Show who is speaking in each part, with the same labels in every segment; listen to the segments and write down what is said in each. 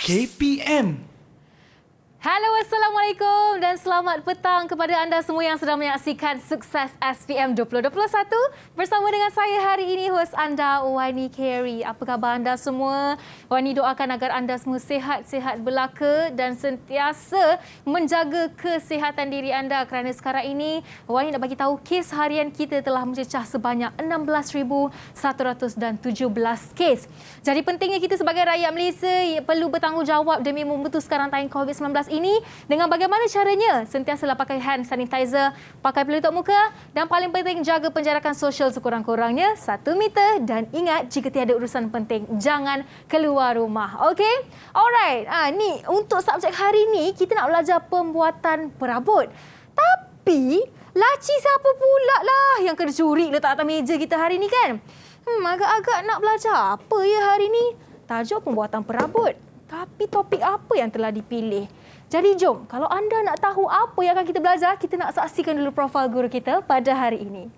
Speaker 1: KPM.
Speaker 2: Halo, Assalamualaikum dan selamat petang kepada anda semua yang sedang menyaksikan Sukses SPM 2021. Bersama dengan saya hari ini, hos anda, Wani Carey. Apa khabar anda semua? Wani doakan agar anda semua sihat-sihat belaka dan sentiasa menjaga kesihatan diri anda kerana sekarang ini Wani nak bagi tahu kes harian kita telah mencecah sebanyak 16,117 kes. Jadi pentingnya kita sebagai rakyat Malaysia perlu bertanggungjawab demi memutuskan rantai COVID-19 ini dengan bagaimana caranya sentiasalah pakai hand sanitizer, pakai pelitup muka dan paling penting jaga penjarakan sosial sekurang-kurangnya 1 meter dan ingat jika tiada urusan penting jangan keluar rumah. Okey? Alright. Ni untuk subjek hari ni kita nak belajar pembuatan perabot. Tapi laci siapa pula lah yang kena curi letak atas meja kita hari ni kan? Agak-agak nak belajar apa ya hari ni? Tajuk pembuatan perabot. Tapi topik apa yang telah dipilih? Jadi jom, kalau anda nak tahu apa yang akan kita belajar, kita nak saksikan dulu profil guru kita pada hari ini.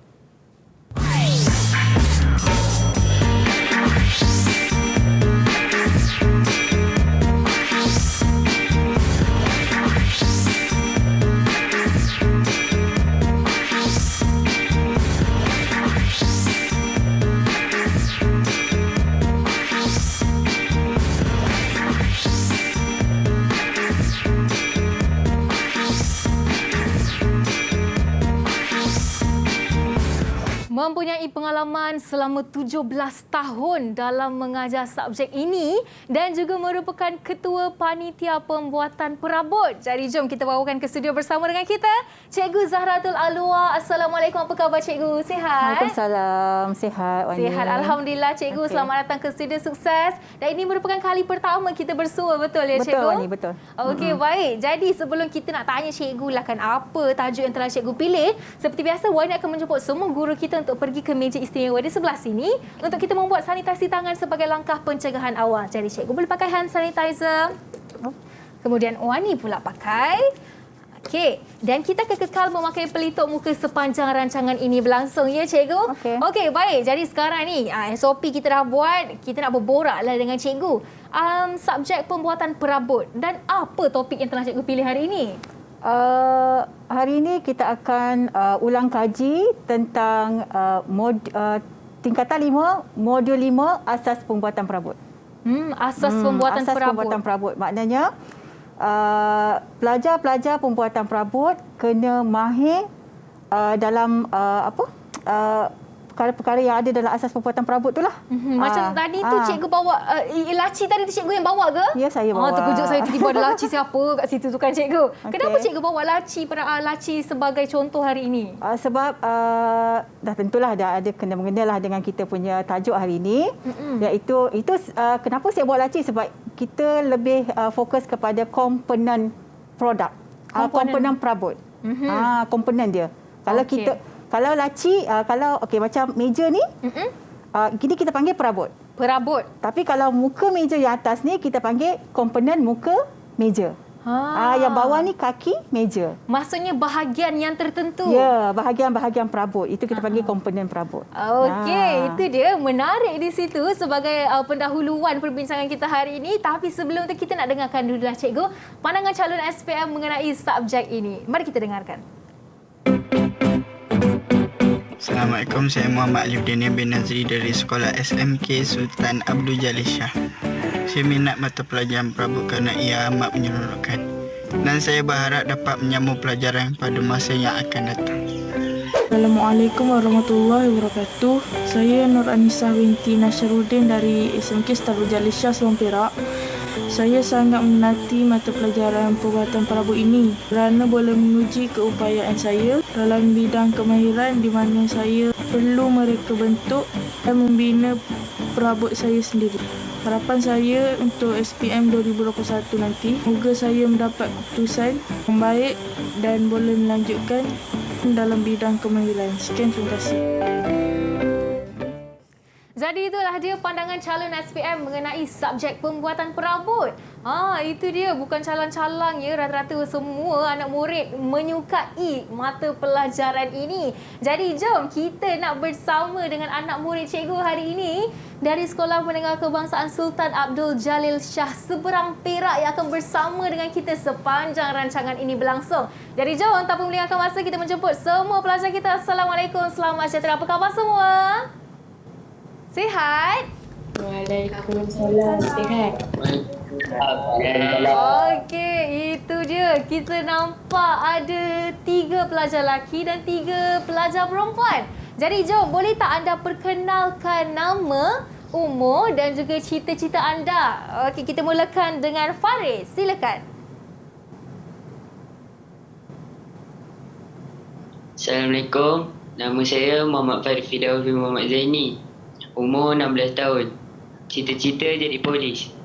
Speaker 2: Mempunyai pengalaman selama 17 tahun dalam mengajar subjek ini dan juga merupakan ketua panitia pembuatan perabot. Jadi jom kita bawakan ke studio bersama dengan kita Cikgu Zahratul Alwa. Assalamualaikum, apa khabar Cikgu? Sihat?
Speaker 3: Waalaikumsalam. Sihat, Wani.
Speaker 2: Sihat, Alhamdulillah Cikgu. Okay. Selamat datang ke studio Sukses. Dan ini merupakan kali pertama kita bersua, betul ya Cikgu?
Speaker 3: Betul Wani, betul.
Speaker 2: Okey, baik. Jadi sebelum kita nak tanya Cikgu lah kan apa tajuk yang telah Cikgu pilih, seperti biasa Wani akan menjemput semua guru kita untuk pergi ke meja istimewa di sebelah sini untuk kita membuat sanitasi tangan sebagai langkah pencegahan awal. Jadi cikgu boleh pakai hand sanitizer. Kemudian Wani pula pakai. Okey, dan kita kekal memakai pelitup muka sepanjang rancangan ini berlangsung ya cikgu. Okey, baik. Jadi sekarang ni SOP kita dah buat, kita nak berboraklah dengan cikgu. Subjek pembuatan perabot dan apa topik yang telah cikgu pilih hari ini?
Speaker 3: Hari ini kita akan ulang kaji tentang tingkatan 5, modul 5, asas pembuatan perabot.
Speaker 2: Asas pembuatan perabot.
Speaker 3: Pembuatan perabot. Maknanya pelajar-pelajar pembuatan perabot kena mahir dalam perkara-perkara yang ada dalam asas pembuatan perabot tu lah.
Speaker 2: Macam tadi tu cikgu bawa laci tadi tu cikgu yang bawa ke?
Speaker 3: Ya, saya bawa.
Speaker 2: Terkejut saya tiba-tiba ada laci siapa kat situ tu kan cikgu. Kenapa cikgu bawa laci sebagai contoh hari ini?
Speaker 3: Sebab dah tentulah dah ada kena-mengena lah dengan kita punya tajuk hari ini. Iaitu kenapa saya bawa laci? Sebab kita lebih fokus kepada komponen produk. Komponen perabot. Komponen dia. Kalau laci, macam meja ni, gini kita panggil perabot.
Speaker 2: Perabot.
Speaker 3: Tapi kalau muka meja yang atas ni, kita panggil komponen muka meja. Yang bawah ni kaki meja.
Speaker 2: Maksudnya bahagian yang tertentu.
Speaker 3: Ya, bahagian-bahagian perabot. Itu kita panggil komponen perabot.
Speaker 2: Okey, itu dia menarik di situ sebagai pendahuluan perbincangan kita hari ini. Tapi sebelum tu kita nak dengarkan dulu lah cikgu pandangan calon SPM mengenai subjek ini. Mari kita dengarkan.
Speaker 4: Assalamualaikum, saya Muhammad Alifdin bin Nazri dari Sekolah SMK Sultan Abdul Jalil Shah. Saya minat mata pelajaran perabot kerana ia amat menyeronokkan dan saya berharap dapat menyambung pelajaran pada masa yang akan datang.
Speaker 5: Assalamualaikum warahmatullahi wabarakatuh. Saya Nur Anissa binti Nasruddin dari SMK Sultan Abdul Jalil Shah, Subang Perak. Saya sangat meminati mata pelajaran pembuatan perabot ini kerana boleh menguji keupayaan saya dalam bidang kemahiran di mana saya perlu mereka bentuk dan membina perabot saya sendiri. Harapan saya untuk SPM 2021 nanti, semoga saya mendapat keputusan yang baik dan boleh melanjutkan dalam bidang kemahiran. Sekian, terima kasih.
Speaker 2: Jadi itulah dia pandangan calon SPM mengenai subjek pembuatan perabot. Itu dia, bukan calang-calang ya, rata-rata semua anak murid menyukai mata pelajaran ini. Jadi jom kita nak bersama dengan anak murid cikgu hari ini dari Sekolah Menengah Kebangsaan Sultan Abdul Jalil Shah Seberang Perak yang akan bersama dengan kita sepanjang rancangan ini berlangsung. Jadi jom tanpa melengahkan masa kita menjemput semua pelajar kita. Assalamualaikum, selamat sejahtera. Apa khabar semua? Sihat?
Speaker 5: Waalaikumsalam. Sihat.
Speaker 2: Okey, itu dia. Kita nampak ada 3 pelajar lelaki dan 3 pelajar perempuan. Jadi jom, boleh tak anda perkenalkan nama, umur dan juga cita-cita anda? Okey, kita mulakan dengan Faris. Silakan.
Speaker 1: Assalamualaikum. Nama saya Muhammad Farid Fidawi Muhammad Zaini. Umur 16 tahun. Cita-cita jadi polis.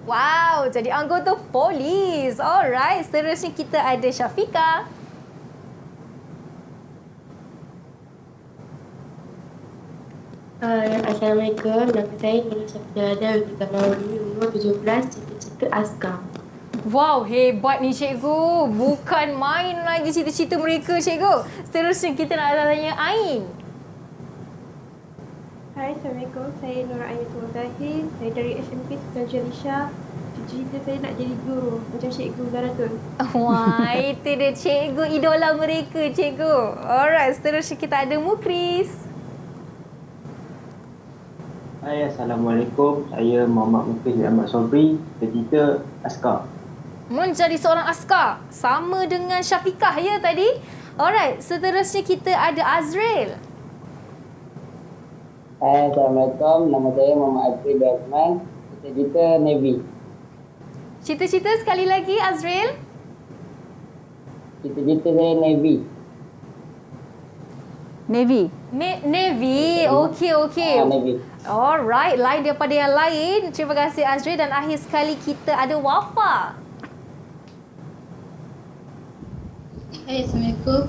Speaker 2: Wow, jadi anggota polis. Alright, seterusnya kita ada Syafiqah.
Speaker 6: Assalamualaikum, nama saya Nurul Syafiqah Binti Kamaluddin, umur 17, cita-cita askar.
Speaker 2: Wow, hebat ni cikgu. Bukan main lagi cita-cita mereka cikgu. Seterusnya kita nak tanya Ain.
Speaker 7: Hai, Assalamualaikum. Saya Nur Ayatul Zahir. Saya dari SMK Sultan Jalil Shah. Cita-cita saya nak jadi guru macam Cikgu Zaratul.
Speaker 2: Wah, itu dia cikgu idola mereka cikgu. Alright, seterusnya kita ada Mukris.
Speaker 8: Hai, Assalamualaikum. Saya Muhammad Mukris Ahmad Sobri. Cita-cita askar.
Speaker 2: Menjadi seorang askar. Sama dengan Syafiqah ya tadi. Alright, seterusnya kita ada Azril.
Speaker 9: Hai, Assalamualaikum. Nama saya Muhammad Azril Rahman. Cita-cita Navy.
Speaker 2: Cita-cita sekali lagi Azril.
Speaker 9: Cita-cita saya Navy.
Speaker 3: Navy.
Speaker 2: Navy. Okey.
Speaker 9: Navy.
Speaker 2: Alright, lain daripada yang lain. Terima kasih Azril. Dan akhir sekali kita ada Wafa.
Speaker 10: Hai, Assalamualaikum.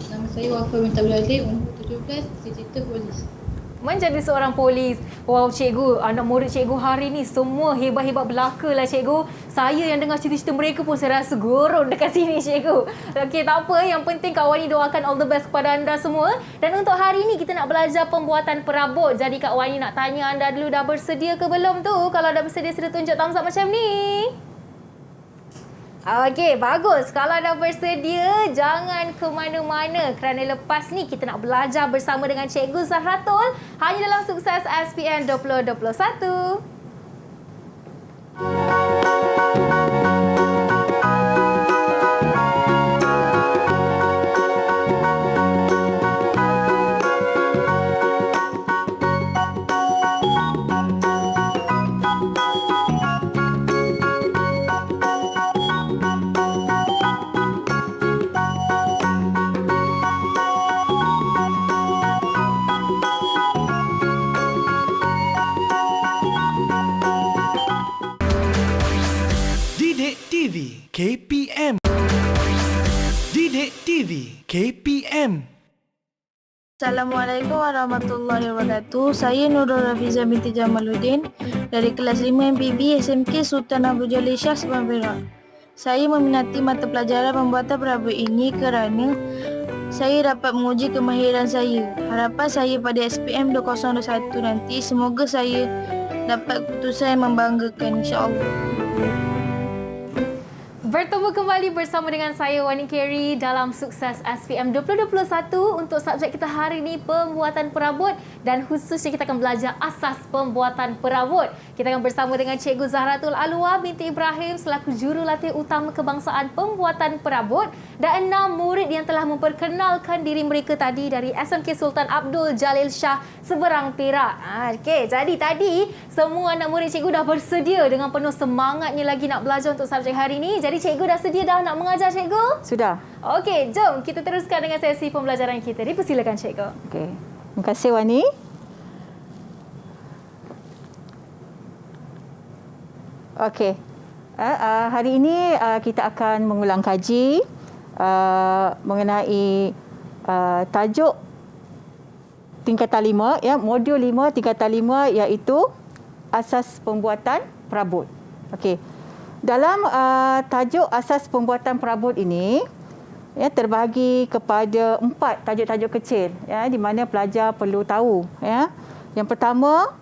Speaker 10: Nama saya Wafa binti Abdul Aziz, umur 17, cita-cita polis.
Speaker 2: Menjadi seorang polis. Wow cikgu, anak murid cikgu hari ni semua hebat-hebat belaka lah cikgu. Saya yang dengar cita-cita mereka pun saya rasa gurun dekat sini cikgu. Okey, tak apa. Yang penting Kak Wani doakan all the best kepada anda semua. Dan untuk hari ni kita nak belajar pembuatan perabot. Jadi Kak Wani nak tanya anda dulu, dah bersedia ke belum tu? Kalau dah bersedia, sila tunjuk thumbs up macam ni. Okey, bagus. Kalau dah bersedia, jangan ke mana-mana kerana lepas ni kita nak belajar bersama dengan Cikgu Zahratul hanya dalam Sukses SPM 2021.
Speaker 11: KPM. Didik TV KPM.
Speaker 5: Assalamualaikum warahmatullahi wabarakatuh. Saya Nurul Rafiza binti Jamaluddin dari kelas 5 MPB SMK Sultan Abdul Jalil Shah Seberang Perak. Saya meminati mata pelajaran pembuatan perabot ini kerana saya dapat menguji kemahiran saya. Harapan saya pada SPM 2021 nanti, semoga saya dapat keputusan yang membanggakan, insya-Allah.
Speaker 2: Bertemu kembali bersama dengan saya Wani Carey dalam Sukses SPM 2021 untuk subjek kita hari ini pembuatan perabot dan khususnya kita akan belajar asas pembuatan perabot. Kita akan bersama dengan Cikgu Zahratul Alwa binti Ibrahim selaku jurulatih utama kebangsaan pembuatan perabot dan 6 murid yang telah memperkenalkan diri mereka tadi dari SMK Sultan Abdul Jalil Shah Seberang Perak. Okey, jadi tadi semua anak murid cikgu dah bersedia dengan penuh semangatnya lagi nak belajar untuk subjek hari ini. Jadi cikgu dah sedia dah nak mengajar cikgu?
Speaker 3: Sudah.
Speaker 2: Okey, jom kita teruskan dengan sesi pembelajaran kita. Dipersilakan cikgu.
Speaker 3: Okey. Terima kasih Wani. Okey. Hari ini kita akan mengulang kaji mengenai tajuk tingkatan 5, ya, modul 5 tingkatan 5 iaitu asas pembuatan perabot. Okey. Dalam tajuk asas pembuatan perabot ini, ya, terbahagi kepada 4 tajuk-tajuk kecil, ya, di mana pelajar perlu tahu, ya. Yang pertama,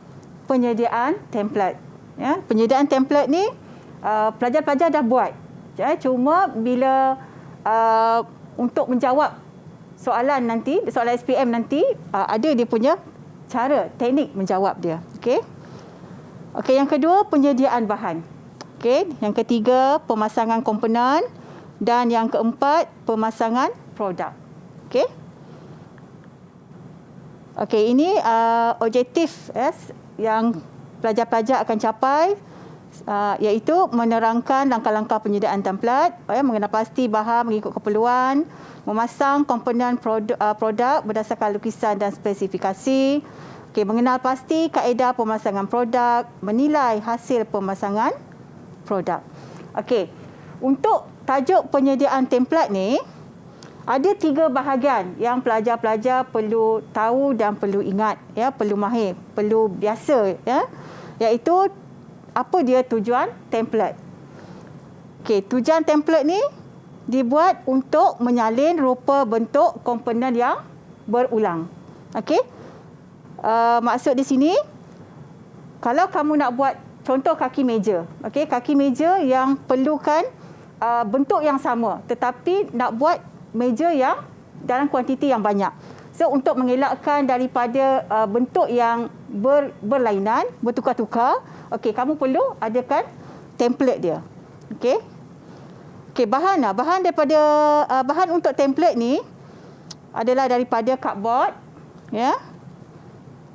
Speaker 3: penyediaan template. Ya, penyediaan template ni pelajar-pelajar dah buat. Ya, cuma bila untuk menjawab soalan nanti, soalan SPM nanti, ada dia punya cara, teknik menjawab dia. Okey. Okey, yang kedua, penyediaan bahan. Okey, yang ketiga, pemasangan komponen, dan yang keempat, pemasangan produk. Okey. Okey, ini objektif yang pelajar-pelajar akan capai, iaitu menerangkan langkah-langkah penyediaan template, mengenal pasti bahan mengikut keperluan, memasang komponen produk berdasarkan lukisan dan spesifikasi, okey, mengenal pasti kaedah pemasangan produk, menilai hasil pemasangan produk. Okey, untuk tajuk penyediaan template ni, ada 3 bahagian yang pelajar-pelajar perlu tahu dan perlu ingat, ya, perlu mahir, perlu biasa, ya, iaitu apa dia tujuan template. Okey, tujuan template ni dibuat untuk menyalin rupa bentuk komponen yang berulang. Okey. Maksud di sini, kalau kamu nak buat contoh kaki meja, okey, kaki meja yang perlukan bentuk yang sama, tetapi nak buat meja yang dalam kuantiti yang banyak. So, untuk mengelakkan daripada bentuk yang berlainan, bertukar-tukar, okey, kamu perlu adakan template dia. Okey. Okey, bahan daripada bahan untuk template ni adalah daripada cardboard, ya,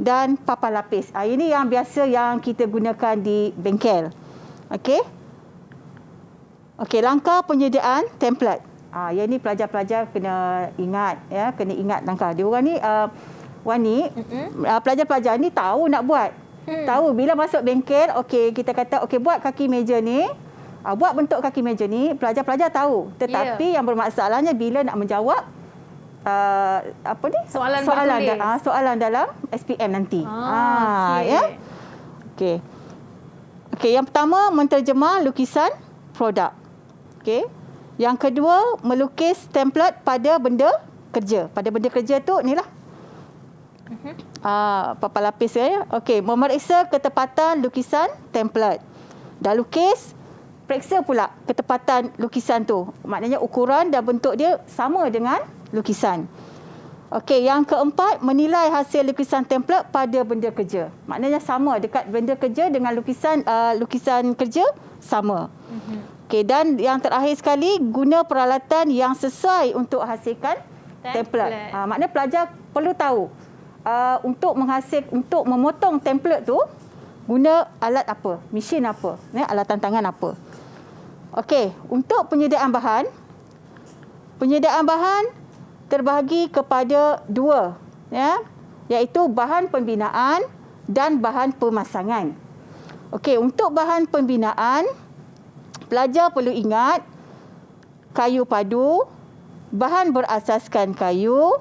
Speaker 3: dan papan lapis. Ini yang biasa yang kita gunakan di bengkel. Okey. Okey, langkah penyediaan template. Yang ni pelajar-pelajar kena ingat, ya, kena ingat langkah. Dia orang ni Wani, pelajar-pelajar ni tahu nak buat. Tahu bila masuk bengkel, okey, kita kata okey, buat kaki meja ni, buat bentuk kaki meja ni, pelajar-pelajar tahu. Tetapi yang bermasalahnya bila nak menjawab apa ni? Soalan dalam SPM nanti. Okay. Ya. Okey. Okey, yang pertama menterjemah lukisan produk. Okey. Yang kedua, melukis template pada benda kerja. Pada benda kerja tu inilah. Papan lapis, ya. Okey, memeriksa ketepatan lukisan template. Dah lukis, periksa pula ketepatan lukisan tu. Maknanya ukuran dan bentuk dia sama dengan lukisan. Okey, yang keempat, menilai hasil lukisan template pada benda kerja. Maknanya sama, dekat benda kerja dengan lukisan kerja sama. Okey, dan yang terakhir sekali, guna peralatan yang sesuai untuk hasilkan template. Maknanya pelajar perlu tahu untuk memotong template tu guna alat apa, mesin apa, alatan tangan apa. Okey, untuk penyediaan bahan terbahagi kepada 2, ya, iaitu bahan pembinaan dan bahan pemasangan. Okey, untuk bahan pembinaan, pelajar perlu ingat kayu padu, bahan berasaskan kayu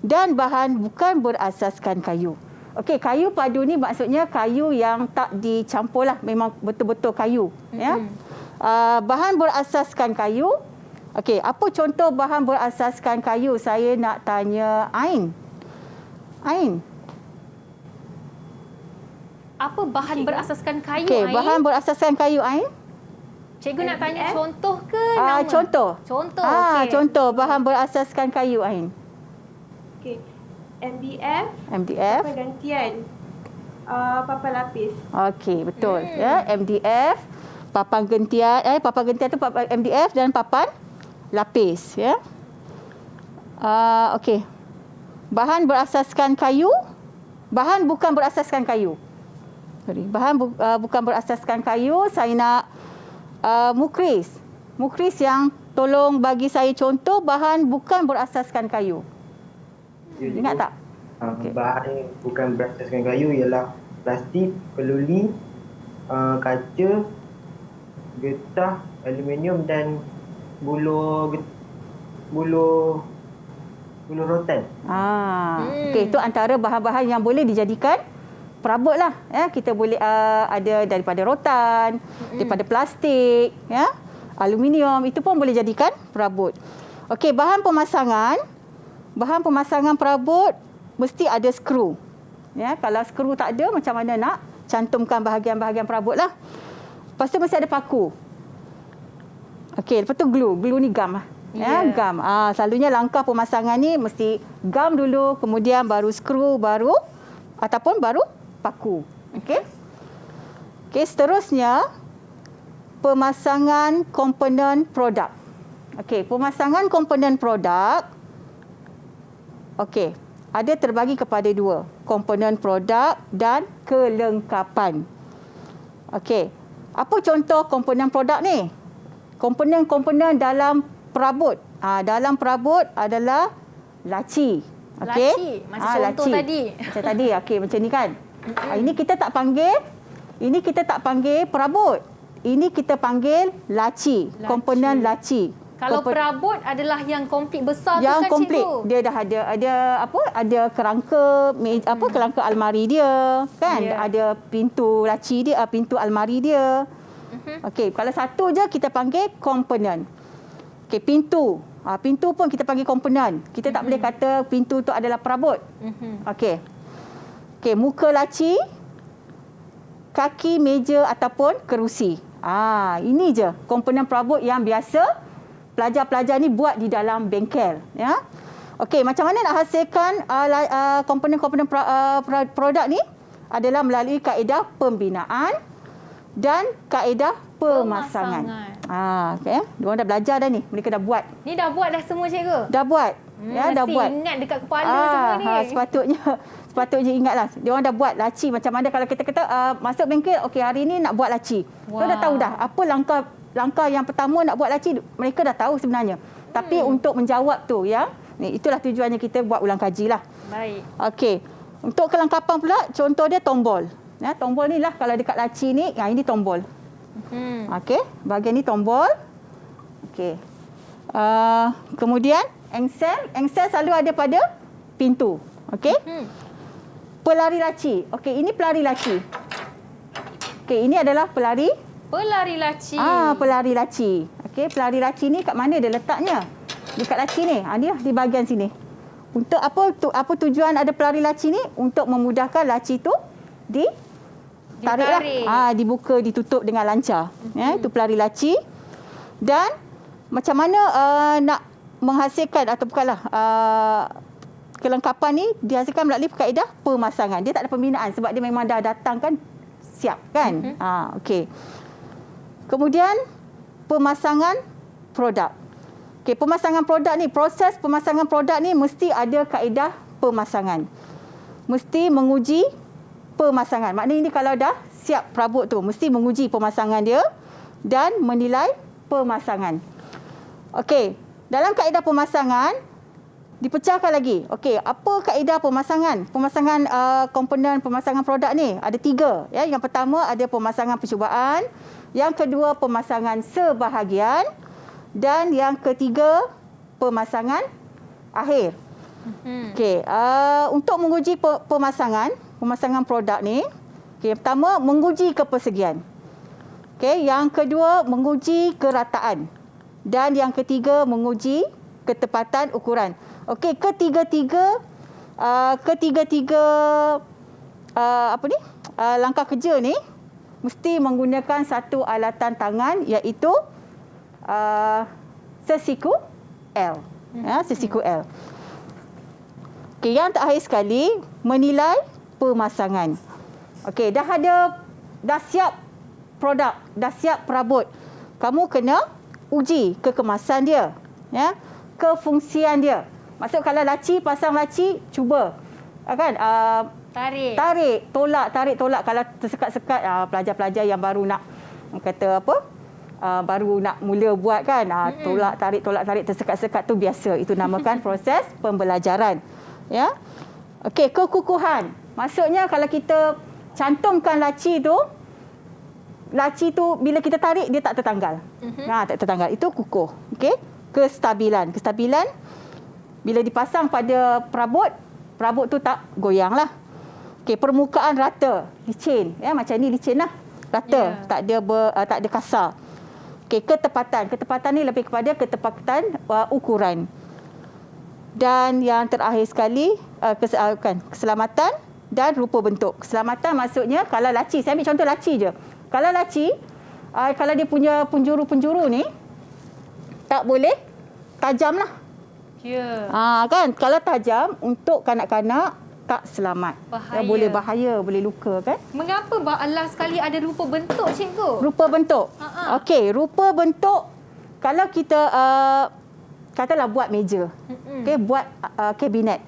Speaker 3: dan bahan bukan berasaskan kayu. Okey, kayu padu ni maksudnya kayu yang tak dicampur lah, memang betul-betul kayu. Ya. Bahan berasaskan kayu. Okey, apa contoh bahan berasaskan kayu? Saya nak tanya Ain.
Speaker 2: Apa bahan berasaskan kayu,
Speaker 3: Ain? Okey, bahan berasaskan kayu, Ain.
Speaker 2: Cikgu nak tanya contoh ke nama?
Speaker 3: Contoh.
Speaker 2: Okey.
Speaker 3: Contoh bahan berasaskan kayu, Ain.
Speaker 7: Okey. MDF.
Speaker 3: Papan
Speaker 7: gantian. Papan lapis.
Speaker 3: Okey, betul. Ya, MDF, papan gantian. Papan gantian tu papan MDF dan papan lapis, ya. Okey. Bahan berasaskan kayu, bahan bukan berasaskan kayu. Bahan bukan berasaskan kayu, saya nak Mukris. Mukris yang tolong bagi saya contoh bahan bukan berasaskan kayu. Ingat tak?
Speaker 8: Okay. Bahan bukan berasaskan kayu ialah plastik, keluli, kaca, getah, aluminium dan buluh bulu rotan.
Speaker 3: Okey, itu antara bahan-bahan yang boleh dijadikan perabot lah. Ya, kita boleh ada daripada rotan, daripada plastik, ya, aluminium, itu pun boleh jadikan perabot. Okey, bahan pemasangan perabot mesti ada skru. Ya, kalau skru tak ada, macam mana nak cantumkan bahagian-bahagian perabot lah. Lepas tu mesti ada paku. Okey, lepas tu glue. Glue ni gam lah. Ya, gam. Selalunya langkah pemasangan ni mesti gam dulu, kemudian baru skru, baru paku. Okey. Okey, seterusnya pemasangan komponen produk. Okey, pemasangan komponen produk. Okey, ada terbagi kepada dua, komponen produk dan kelengkapan. Okey, apa contoh komponen produk ni? Komponen-komponen dalam perabot. Dalam perabot adalah laci. Okey.
Speaker 2: Laci, macam contoh
Speaker 3: laci.
Speaker 2: tadi.
Speaker 3: Macam tadi. Okey, macam ni kan. Ini kita tak panggil perabot. Ini kita panggil laci. Komponen laci.
Speaker 2: Kalau perabot adalah yang komplit besar
Speaker 3: yang
Speaker 2: tu kan
Speaker 3: komplit.
Speaker 2: cikgu?
Speaker 3: Dia dah ada kerangka kerangka almari dia kan. Ada pintu laci dia, pintu almari dia. Okey, kalau satu je kita panggil komponen. Okey, pintu. Pintu pun kita panggil komponen. Kita tak boleh kata pintu tu adalah perabot. Okey. Okey, muka laci, kaki meja ataupun kerusi. Ini je komponen perabot yang biasa pelajar-pelajar ni buat di dalam bengkel, ya. Okey, macam mana nak hasilkan komponen-komponen produk ni? Adalah melalui kaedah pembinaan dan kaedah pemasangan. Okey, diorang dah belajar dah ni. Mereka dah buat.
Speaker 2: Ni dah buat dah semua cikgu?
Speaker 3: Dah buat. Ya, dah buat.
Speaker 2: Mesti ingat dekat kepala semua ni.
Speaker 3: Sepatutnya ingatlah. Diorang dah buat laci. Macam mana kalau kita kata masuk bengkel, okey hari ni nak buat laci. Diorang dah tahu dah apa langkah yang pertama nak buat laci. Mereka dah tahu sebenarnya. Tapi untuk menjawab tu, ya, itulah tujuannya kita buat ulang kaji lah.
Speaker 2: Baik.
Speaker 3: Okey. Untuk kelengkapan pula, contoh dia tombol. Ya, tombol ni lah kalau dekat laci ni, ini tombol. Okey, bahagian ni tombol. Okey. Kemudian engsel selalu ada pada pintu. Okey. Pelari laci. Okey, ini pelari laci. Okey, ini adalah pelari
Speaker 2: laci.
Speaker 3: Pelari laci. Okey, pelari laci ni kat mana dia letaknya? Dekat laci ni. Dia di bahagian sini. Untuk apa tujuan ada pelari laci ni? Untuk memudahkan laci tu ditariklah. Dibuka, ditutup dengan lancar. Ya, itu pelari laci. Dan macam mana nak menghasilkan atau bukanlah kelengkapan ni dihasilkan melalui kaedah pemasangan. Dia tak ada pembinaan sebab dia memang dah datang kan siap kan. Okey. Kemudian pemasangan produk. Okey, pemasangan produk ni, proses pemasangan produk ni mesti ada kaedah pemasangan. Mesti menguji pemasangan. Maknanya ini kalau dah siap perabot tu, mesti menguji pemasangan dia dan menilai pemasangan. Okey, dalam kaedah pemasangan dipecahkan lagi. Okey, apa kaedah pemasangan? Pemasangan komponen pemasangan produk ni ada 3. Ya, yang pertama ada pemasangan percubaan, yang kedua pemasangan sebahagian dan yang ketiga pemasangan akhir. Okey, untuk menguji pemasangan produk ni, okey, pertama menguji kepersegian. Okey, yang kedua menguji kerataan dan yang ketiga menguji ketepatan ukuran. Okey, ketiga-tiga langkah kerja ni mesti menggunakan satu alatan tangan iaitu sesiku L. Ya, sesiku L. Okey, yang terakhir sekali menilai pemasangan. Okey, dah siap produk, dah siap perabot. Kamu kena uji kekemasan dia, ya, kefungsian dia. Maksud kalau laci, pasang laci, cuba kan tarik, tolak. Kalau tersekat-sekat, pelajar-pelajar yang baru nak kata apa, baru nak mula buat kan, tolak tarik tersekat-sekat tu biasa. Itu namakan proses pembelajaran, ya. Okey, kekukuhan. Maksudnya kalau kita cantumkan laci tu bila kita tarik dia tak tertanggal. Tak tertanggal. Itu kukuh. Okey. Kestabilan bila dipasang pada perabot, perabot tu tak goyang lah. Okey, permukaan rata, licin. Ya, macam ni licin lah. Rata, tak ada kasar. Okey, ketepatan. Ketepatan ni lebih kepada ketepatan ukuran. Dan yang terakhir sekali, keselamatan dan rupa bentuk. Keselamatan maksudnya kalau laci, saya ambil contoh laci je. Kalau laci, kalau dia punya penjuru-penjuru ni, tak boleh tajam lah.
Speaker 2: Ya.
Speaker 3: Kan, kalau tajam untuk kanak-kanak, tak selamat.
Speaker 2: Bahaya.
Speaker 3: Boleh bahaya, boleh luka kan.
Speaker 2: Mengapa last sekali ada rupa bentuk, cikgu?
Speaker 3: Rupa bentuk. Okey, rupa bentuk kalau kita katalah buat meja. Okey, buat kabinet.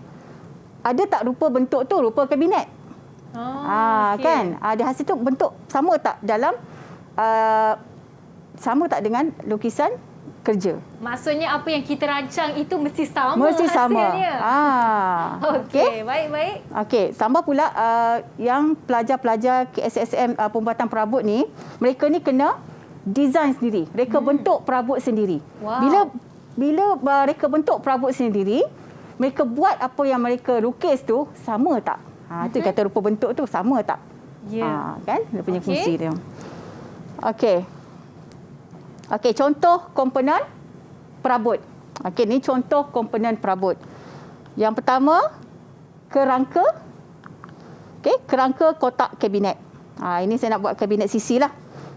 Speaker 3: Ada tak rupa bentuk tu rupa kabinet? Okay. Kan? Ada hasil tu bentuk sama tak dalam sama tak dengan lukisan kerja?
Speaker 2: Maksudnya apa yang kita rancang itu mesti sama
Speaker 3: mesti
Speaker 2: hasilnya. Okey, baik-baik.
Speaker 3: Okey, tambah pula yang pelajar-pelajar KSSM pembuatan perabot ni, mereka ni kena design sendiri, reka bentuk perabot sendiri.
Speaker 2: Wow.
Speaker 3: Bila mereka bentuk perabot sendiri, mereka buat apa yang mereka lukis tu sama tak? Itu kata rupa bentuk tu sama tak? Kan? Dia punya fungsi dia. Okey. Okey, contoh komponen perabot. Okey, ni contoh komponen perabot. Yang pertama, kerangka. Okey, kerangka kotak kabinet. Ini saya nak buat kabinet sisi lah.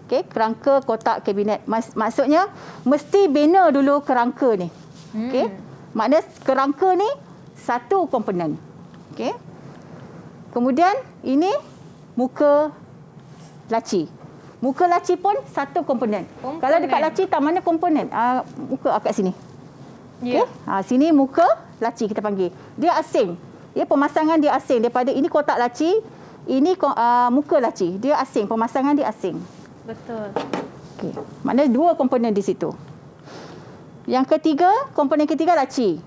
Speaker 3: Okey, kerangka kotak kabinet. Maksudnya mesti bina dulu kerangka ni. Okey. Maknanya kerangka ni satu komponen. Okey. Kemudian ini muka laci. Muka laci pun satu komponen. Kalau dekat laci tak mana komponen? Muka kat sini. Okey. Sini muka laci kita panggil. Dia asing. Dia pemasangan dia asing daripada ini kotak laci, ini muka laci. Dia asing, pemasangan dia asing.
Speaker 2: Betul.
Speaker 3: Okey. Maknanya dua komponen di situ. Yang ketiga, komponen ketiga laci.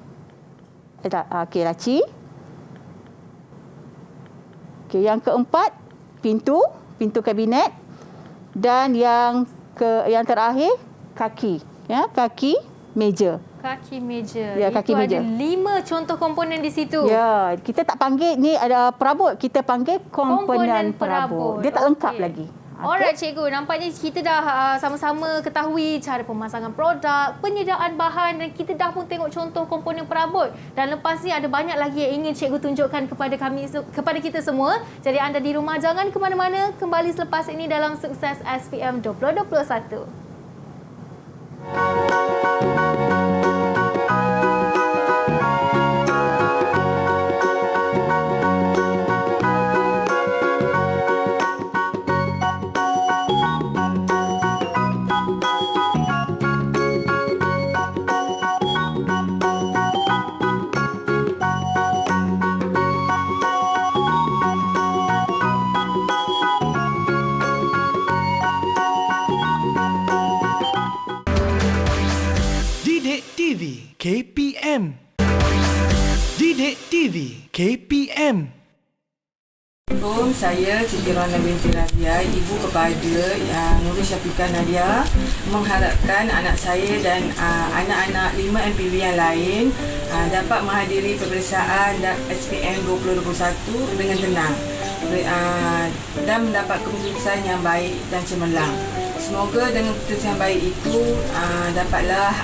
Speaker 3: Okey, laci. Okey, yang keempat pintu kabinet. Dan yang terakhir kaki, ya, kaki meja.
Speaker 2: Kaki meja.
Speaker 3: Ya, kaki
Speaker 2: itu
Speaker 3: meja.
Speaker 2: Ada 5 contoh komponen di situ.
Speaker 3: Ya, kita tak panggil ni ada perabot, kita panggil komponen perabot. Dia tak lengkap lagi.
Speaker 2: Alright, cikgu. Nampaknya kita dah sama-sama ketahui cara pemasangan produk, penyediaan bahan dan kita dah pun tengok contoh komponen perabot. Dan lepas ni ada banyak lagi yang ingin cikgu tunjukkan kepada kita semua. Jadi anda di rumah jangan ke mana-mana. Kembali selepas ini dalam Sukses SPM 2021.
Speaker 11: KPM. Didik TV KPM.
Speaker 12: Assalamualaikum, saya Siti Rana binti Rabia, ibu kepada Nurul Syafiqah Nadia, mengharapkan anak saya dan anak-anak 5 MPV yang lain dapat menghadiri peperiksaan SPM 2021 dengan tenang dan mendapat keputusan yang baik dan cemerlang. Semoga dengan keputusan yang baik itu dapatlah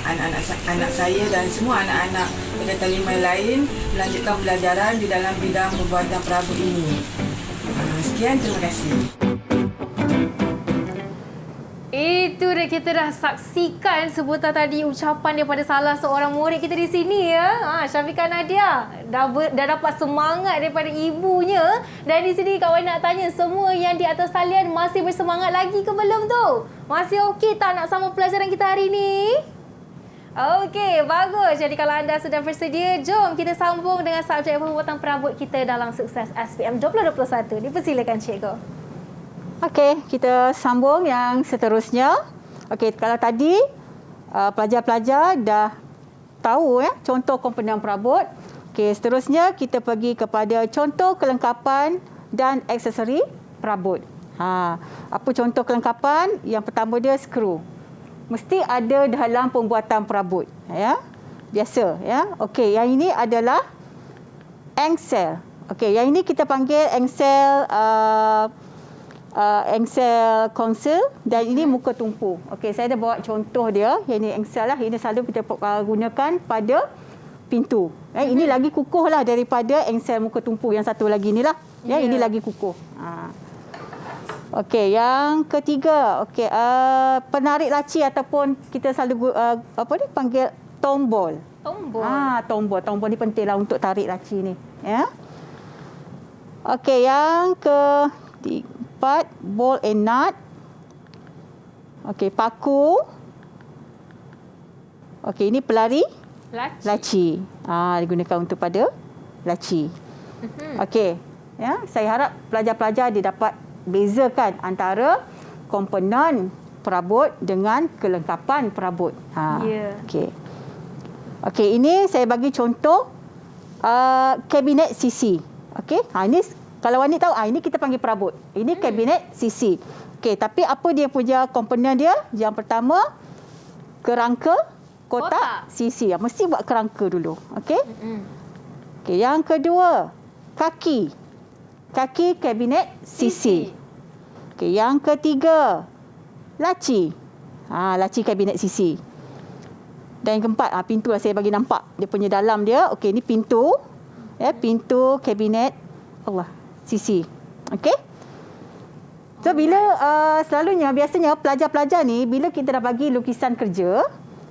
Speaker 12: anak saya dan semua anak-anak negara lima lain melanjutkan pelajaran di dalam bidang pembuatan perabot ini. Sekian, terima kasih.
Speaker 2: Itu dah, kita dah saksikan sebutan tadi ucapan daripada salah seorang murid kita di sini ya. Syafiqah Nadia dah dapat semangat daripada ibunya. Dan di sini kawan nak tanya, semua yang di atas talian masih bersemangat lagi ke belum tu? Masih okey tak nak sama pelajaran kita hari ni? Okey, bagus. Jadi kalau anda sudah bersedia, jom kita sambung dengan subjek pembuatan perabot kita dalam Sukses SPM 2021. Dipersilakan cikgu.
Speaker 3: Okey, kita sambung yang seterusnya. Okey, kalau tadi pelajar-pelajar dah tahu contoh komponen perabot. Okey, seterusnya kita pergi kepada contoh kelengkapan dan aksesori perabot. Apa contoh kelengkapan? Yang pertama dia skru. Mesti ada dalam pembuatan perabot, ya. biasa ya. Okey, yang ini adalah engsel. Okey, yang ini kita panggil engsel engsel konsil dan ini muka tumpu. Okey, saya dah bawa contoh dia. Yang ini engsel lah. Ini selalu kita gunakan pada pintu. Ini lagi kukuh lah daripada engsel muka tumpu yang satu lagi ni lah. Ya, ini lagi kukuh. Okey, yang ketiga, okey, penarik laci ataupun kita selalu panggil tombol.
Speaker 2: Tombol.
Speaker 3: Tombol ni pentinglah untuk tarik laci ni, ya. Okey, yang keempat, ball and nut. Okey, paku. Okey, ini pelari laci. Digunakan untuk pada laci. Okey, ya, saya harap pelajar-pelajar dia dapat bezakan antara komponen perabot dengan kelengkapan perabot. Okey. Okey, ini saya bagi contoh kabinet CC. Okey. Ini kalau Wani tahu, ini kita panggil perabot. Ini kabinet CC. Okey, tapi apa dia punya komponen dia? Yang pertama, kerangka kotak CC. Mesti buat kerangka dulu. Okey. Okey, yang kedua, kaki kabinet CC. Okey, yang ketiga, laci. Laci kabinet CC. Dan yang keempat, pintu lah saya bagi nampak dia punya dalam dia. Okey, ini pintu. Ya, pintu kabinet CC. Okey. So bila biasanya pelajar-pelajar ni bila kita dah bagi lukisan kerja,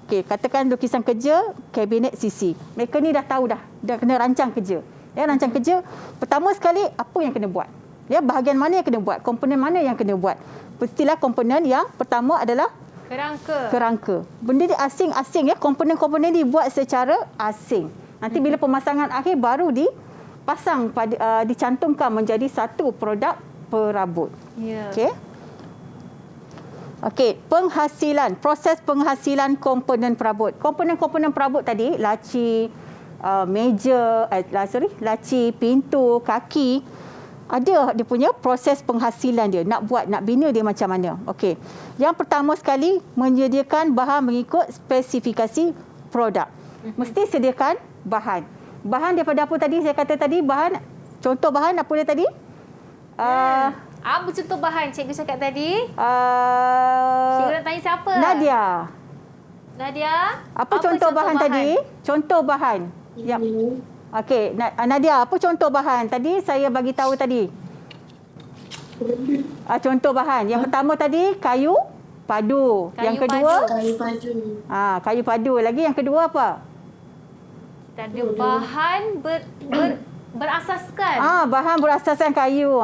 Speaker 3: okey, katakan lukisan kerja kabinet CC. Mereka ni dah tahu dah kena rancang kerja. Ya, rancang kerja pertama sekali apa yang kena buat. Ya, bahagian mana yang kena buat, komponen mana yang kena buat. Pastilah komponen yang pertama adalah kerangka. Benda ni asing-asing ya, komponen-komponen dibuat secara asing. Nanti bila pemasangan akhir baru dipasang dicantumkan menjadi satu produk perabot. Okey. Okey, proses penghasilan komponen perabot. Komponen-komponen perabot tadi, laci, laci, pintu, kaki, ada dia punya proses penghasilan dia. Nak bina dia macam mana. Okey. Yang pertama sekali, menyediakan bahan mengikut spesifikasi produk. Mesti sediakan bahan. Bahan daripada apa tadi? Saya kata tadi contoh bahan apa dia tadi?
Speaker 2: Apa contoh bahan cikgu cakap tadi? Cikgu nak tanya siapa? Nadia. Apa contoh bahan tadi? Contoh bahan. Ya. Okey, Nadia, apa contoh bahan? Tadi saya bagi tahu tadi. Contoh bahan. Yang pertama tadi kayu padu. Yang kedua kayu padu. Lagi yang kedua apa? Kita ada bahan berasaskan.
Speaker 3: Bahan berasaskan kayu.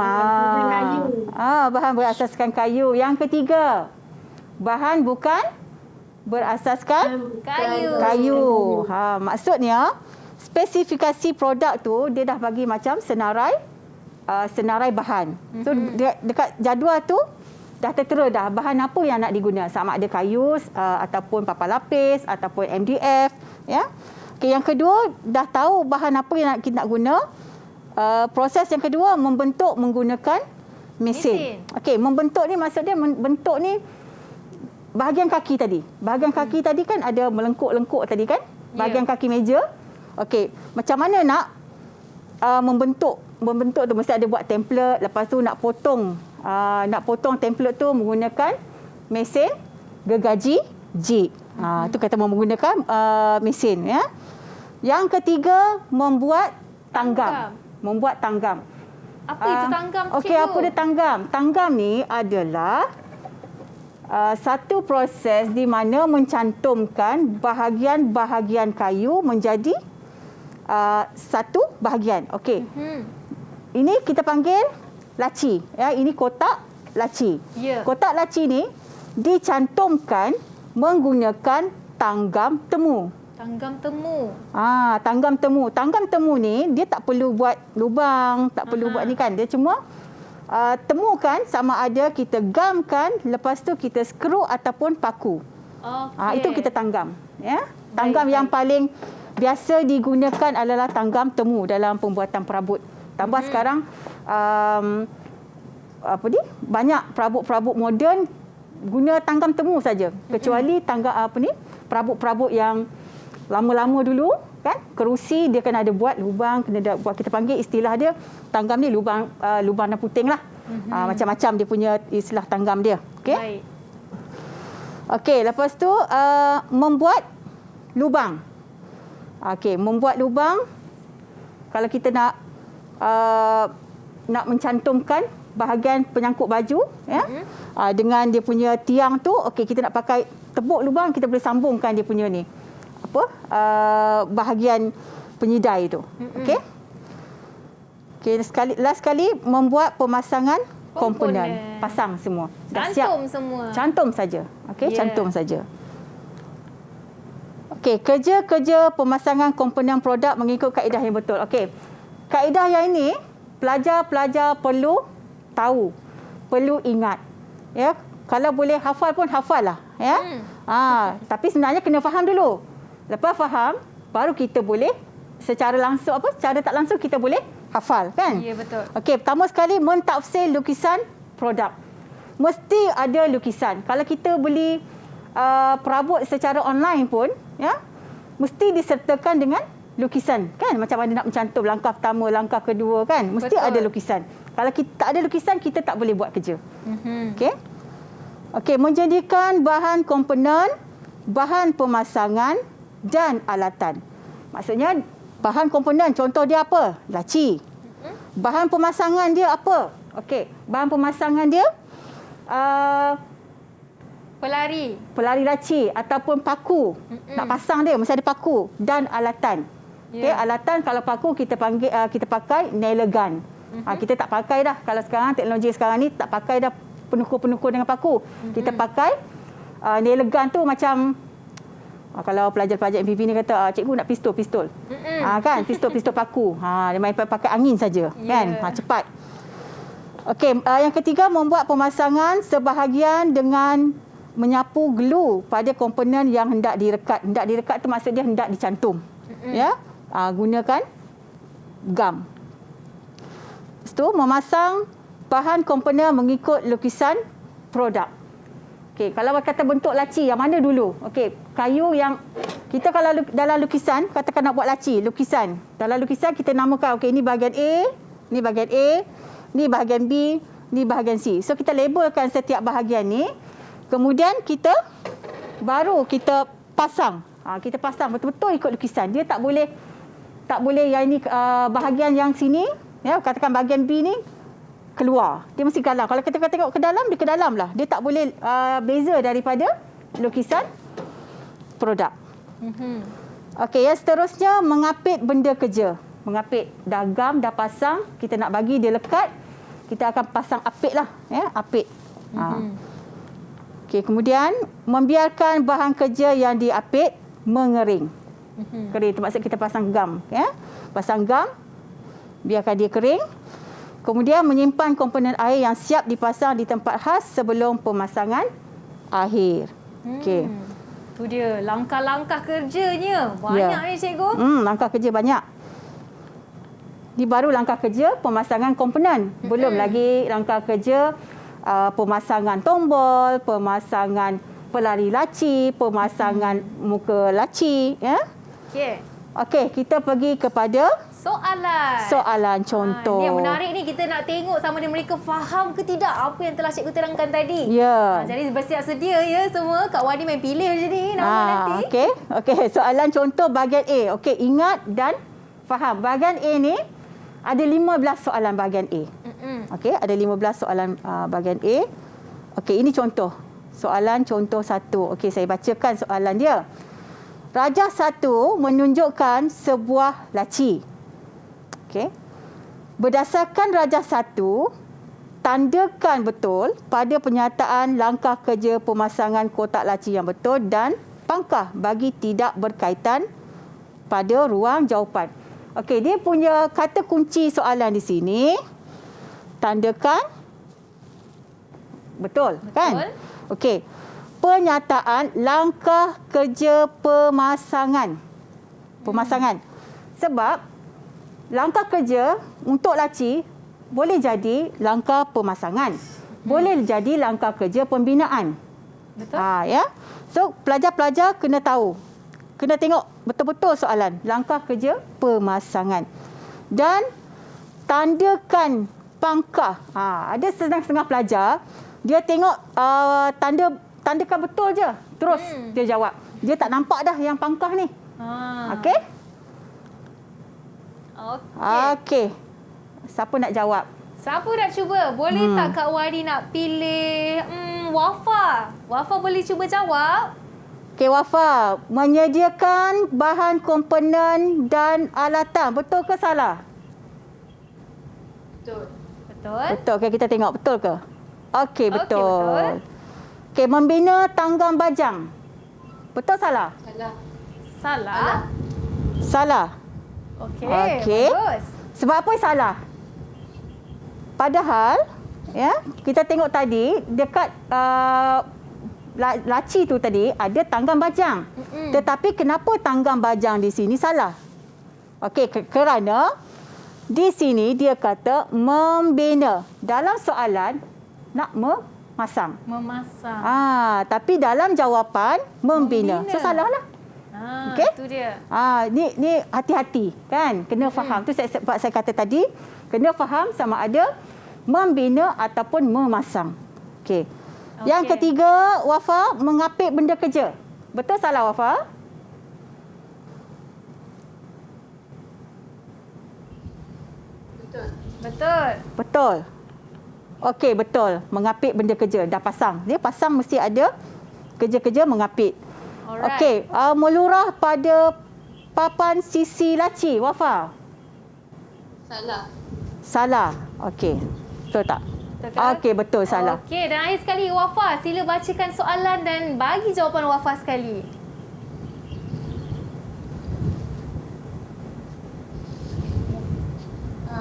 Speaker 3: Bahan berasaskan kayu. Yang ketiga, bahan bukan berasaskan kayu. Maksudnya spesifikasi produk tu dia dah bagi macam senarai bahan. So dekat jadual tu dah tertera dah bahan apa yang nak diguna, sama ada kayu ataupun papan lapis ataupun MDF, ya. Okey, yang kedua dah tahu bahan apa yang kita nak guna. Proses yang kedua membentuk menggunakan mesin. Okey, membentuk ni maksudnya bentuk ni bahagian kaki tadi. Bahagian kaki tadi kan ada melengkuk-lengkuk tadi kan? Bahagian kaki meja. Okey, macam mana nak membentuk tu mesti ada buat template, lepas tu nak potong template tu menggunakan mesin gergaji jig. Tu kata menggunakan mesin, ya. Yang ketiga membuat tanggam.
Speaker 2: Apa itu tanggam, cikgu?
Speaker 3: Okey, apa dia tanggam? Tanggam ni adalah satu proses di mana mencantumkan bahagian-bahagian kayu menjadi satu bahagian. Okey. Ini kita panggil laci. Ya, ini kotak laci. Kotak laci ni dicantumkan menggunakan tanggam temu.
Speaker 2: Tanggam temu.
Speaker 3: Tanggam temu ni dia tak perlu buat lubang, tak perlu buat ni kan. Dia cuma temukan sama ada kita gamkan, lepas tu kita skru ataupun paku. Itu kita tanggam, ya. Tanggam yang paling biasa digunakan adalah tanggam temu dalam pembuatan perabot. Tambah sekarang banyak perabot-perabot moden guna tanggam temu saja. Kecuali perabot-perabot yang lama-lama dulu kan, kerusi dia kena ada buat lubang, kena ada buat, kita panggil istilah dia tanggam ni lubang dan puting lah. Macam-macam dia punya istilah tanggam dia. Okey.
Speaker 2: Baik.
Speaker 3: Okey, lepas tu membuat lubang. Okey, membuat lubang kalau kita nak mencantumkan bahagian penyangkut baju ya. Dengan dia punya tiang tu, okey, kita nak pakai tebuk lubang, kita boleh sambungkan dia punya ni. Bahagian penyidai tu. Okey. Okey, last sekali membuat pemasangan komponen. Pasang semua. Dah
Speaker 2: cantum
Speaker 3: siap.
Speaker 2: semua.
Speaker 3: Cantum saja. Okey, cantum saja. Okey, kerja-kerja pemasangan komponen produk mengikut kaedah yang betul. Okey. Kaedah yang ini pelajar-pelajar perlu tahu, perlu ingat. Ya, kalau boleh hafal pun hafallah, ya. Tapi sebenarnya kena faham dulu. Lepas faham, baru kita boleh secara langsung secara tak langsung kita boleh hafal, kan?
Speaker 2: Ya, betul.
Speaker 3: Okey, pertama sekali mentafsir lukisan produk. Mesti ada lukisan. Kalau kita beli perabot secara online pun, ya, mesti disertakan dengan lukisan, kan? Macam mana nak mencantum langkah pertama, langkah kedua, kan? Mesti ada lukisan. Kalau kita tak ada lukisan, kita tak boleh buat kerja. Okey. Okey, menjadikan bahan komponen, bahan pemasangan dan alatan. Maksudnya bahan komponen, contoh dia apa? Laci. Bahan pemasangan dia apa? Okey, bahan pemasangan dia pelari laci ataupun paku. Nak pasang dia mesti ada paku dan alatan. Okey, alatan kalau paku kita panggil kita pakai nailer gun. Kita tak pakai dah. Kalau sekarang teknologi sekarang ni tak pakai dah penukul-penukul dengan paku. Kita pakai nailer gun tu macam kalau pelajar-pelajar MPV ni kata cikgu nak pistol. Kan, pistol paku. Dia main pakai angin saja, kan? Cepat. Okey, yang ketiga membuat pemasangan sebahagian dengan menyapu glue pada komponen yang hendak direkat. Hendak direkat tu maksud dia hendak dicantum. Ya. Gunakan gam. Lepas tu memasang bahan komponen mengikut lukisan produk. Okey, kalau kata bentuk laci yang mana dulu? Okey, kayu yang kita kalau dalam lukisan katakan nak buat laci, lukisan. Dalam lukisan kita namakan okey ini bahagian A, ni bahagian A, ni bahagian B, ni bahagian C. So kita labelkan setiap bahagian ni. Kemudian kita baru kita pasang. Kita pasang betul-betul ikut lukisan. Dia tak boleh yang ini bahagian yang sini, ya, katakan bahagian B ni keluar. Dia mesti dalam. Kalau kita tengok ke dalam, dia ke dalam lah. Dia tak boleh beza daripada lukisan produk. Okey, yang seterusnya mengapit benda kerja. Mengapit. Dah gam, dah pasang, kita nak bagi dia lekat, kita akan pasang apit lah, ya, apit. Okey, kemudian membiarkan bahan kerja yang diapit mengering. Kering itu maksud kita pasang gam, ya. Pasang gam, biarkan dia kering. Kemudian menyimpan komponen air yang siap dipasang di tempat khas sebelum pemasangan akhir. Okey.
Speaker 2: Tu dia langkah-langkah kerjanya. Banyak ni cikgu.
Speaker 3: Langkah kerja banyak. Ini baru langkah kerja pemasangan komponen. Belum lagi langkah kerja pemasangan tombol, pemasangan pelari laci, pemasangan muka laci, ya. Okey. Okey, kita pergi kepada soalan contoh.
Speaker 2: Yang menarik ni kita nak tengok sama ada mereka faham ke tidak apa yang telah cikgu terangkan tadi.
Speaker 3: Ya.
Speaker 2: Jadi bersiap sedia ya semua. Kak Wani main pilih je ni nama nanti.
Speaker 3: Okey, soalan contoh bahagian A. Okey, ingat dan faham. Bahagian A ni ada 15 soalan bahagian A. Okey, ada 15 soalan bahagian A. Okey, ini contoh. Soalan contoh 1. Okey, saya bacakan soalan dia. Rajah 1 menunjukkan sebuah laci. Okey. Berdasarkan rajah 1, tandakan betul pada penyataan langkah kerja pemasangan kotak laci yang betul dan pangkah bagi tidak berkaitan pada ruang jawapan. Okey, dia punya kata kunci soalan di sini. Tandakan betul, kan? Okey. Penyataan langkah kerja pemasangan. Sebab langkah kerja untuk laci boleh jadi langkah pemasangan. Boleh jadi langkah kerja pembinaan.
Speaker 2: Betul.
Speaker 3: Ya. So pelajar-pelajar kena tahu kena tengok betul-betul soalan. Langkah kerja pemasangan. Dan tandakan pangkah. Ada setengah-setengah pelajar, dia tengok tandakan betul je. Terus dia jawab. Dia tak nampak dah yang pangkah ni. Okey? Okey. Siapa nak jawab?
Speaker 2: Siapa nak cuba? Boleh tak Kak Wani nak pilih Wafa? Wafa boleh cuba jawab?
Speaker 3: Okey, Wafa. Menyediakan bahan komponen dan alatan. Betul ke salah?
Speaker 2: Betul. Betul.
Speaker 3: Betul. Okey, kita tengok betul ke? Okey, betul.
Speaker 2: Okey, betul.
Speaker 3: Okey, membina tanggang bajang. Betul salah?
Speaker 10: Salah.
Speaker 2: Salah.
Speaker 3: Salah.
Speaker 2: Okey,
Speaker 3: bagus. Sebab apa salah? Padahal, ya, kita tengok tadi dekat laci tu tadi ada tanggang bajang. Tetapi kenapa tanggang bajang di sini salah? Okey, kerana di sini dia kata membina. Dalam soalan nak memasang.
Speaker 2: Memasang.
Speaker 3: Tapi dalam jawapan membina. So salahlah. Okey?
Speaker 2: Itu dia.
Speaker 3: Ni hati-hati kan, kena faham. Tu sebab saya kata tadi, kena faham sama ada membina ataupun memasang. Okey. Yang ketiga, Wafa, mengapit benda kerja. Betul salah Wafa?
Speaker 10: Betul.
Speaker 2: Betul.
Speaker 3: Betul. Okey, betul. Mengapit benda kerja. Dah pasang. Dia pasang mesti ada kerja-kerja mengapit. Okey, melurah pada papan sisi laci, Wafa.
Speaker 10: Salah.
Speaker 3: Salah. Okey. Betul tak? Okey, betul, salah.
Speaker 2: Okey, dan akhir sekali Wafa, sila bacakan soalan dan bagi jawapan Wafa sekali.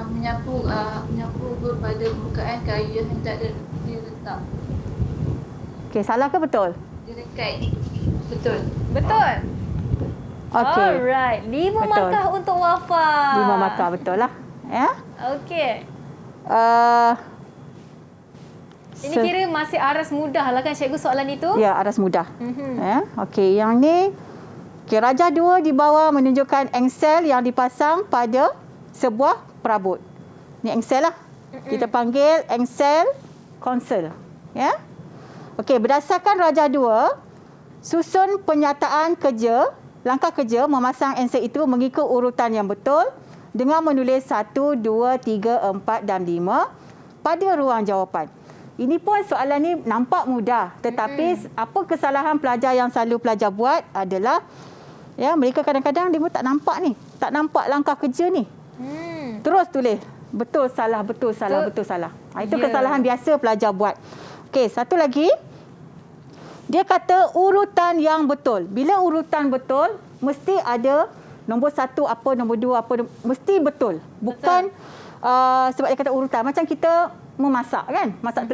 Speaker 10: Menyapu gur pada permukaan kayu yang hendak diletak.
Speaker 3: Okey, salah ke betul?
Speaker 10: Direkat. Betul.
Speaker 2: Betul.
Speaker 3: Okey.
Speaker 2: Alright, 5 markah untuk Wafa.
Speaker 3: 5 markah, betul lah. Ya?
Speaker 2: Okey. Ini kira masih aras mudah lah kan cikgu soalan itu?
Speaker 3: Ya, aras mudah. Ya, okey, yang ni Raja 2 di bawah menunjukkan engsel yang dipasang pada sebuah perabot. Ni engsel lah. Kita panggil engsel konsel. Ya? Okey, berdasarkan Raja 2, susun penyataan kerja, langkah kerja memasang engsel itu mengikut urutan yang betul dengan menulis 1, 2, 3, 4 dan 5 pada ruang jawapan. Ini pun soalan ni nampak mudah, tetapi apa kesalahan pelajar yang selalu pelajar buat adalah mereka kadang-kadang dia pun tak nampak ni, tak nampak langkah kerja ni. Terus tulis betul salah, betul salah, betul salah. Itu kesalahan biasa pelajar buat. Okey, satu lagi. Dia kata urutan yang betul. Bila urutan betul, mesti ada nombor 1 apa, nombor 2 apa, mesti betul. Bukan sebab dia kata urutan. Macam kita memasak kan, masak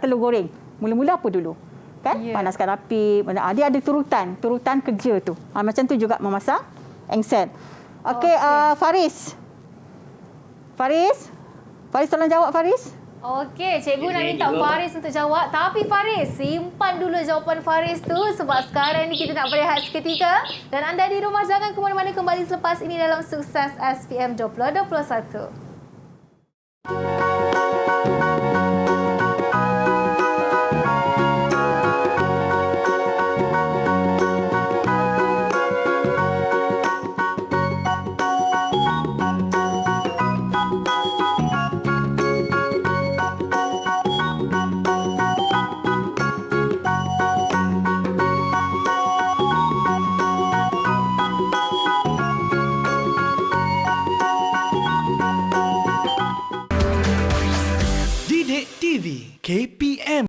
Speaker 3: telur goreng. Mula-mula apa dulu? Kan? Panaskan api. Dia ada turutan kerja tu. Macam tu juga memasak engsel. Okey, Faris, tolong jawab Faris.
Speaker 2: Okey, cikgu nak minta Faris untuk jawab. Tapi Faris, simpan dulu jawapan Faris tu sebab sekarang ni kita nak berehat seketika. Dan anda di rumah jangan ke mana-mana, kembali selepas ini dalam Sukses SPM 2021.
Speaker 11: KPM.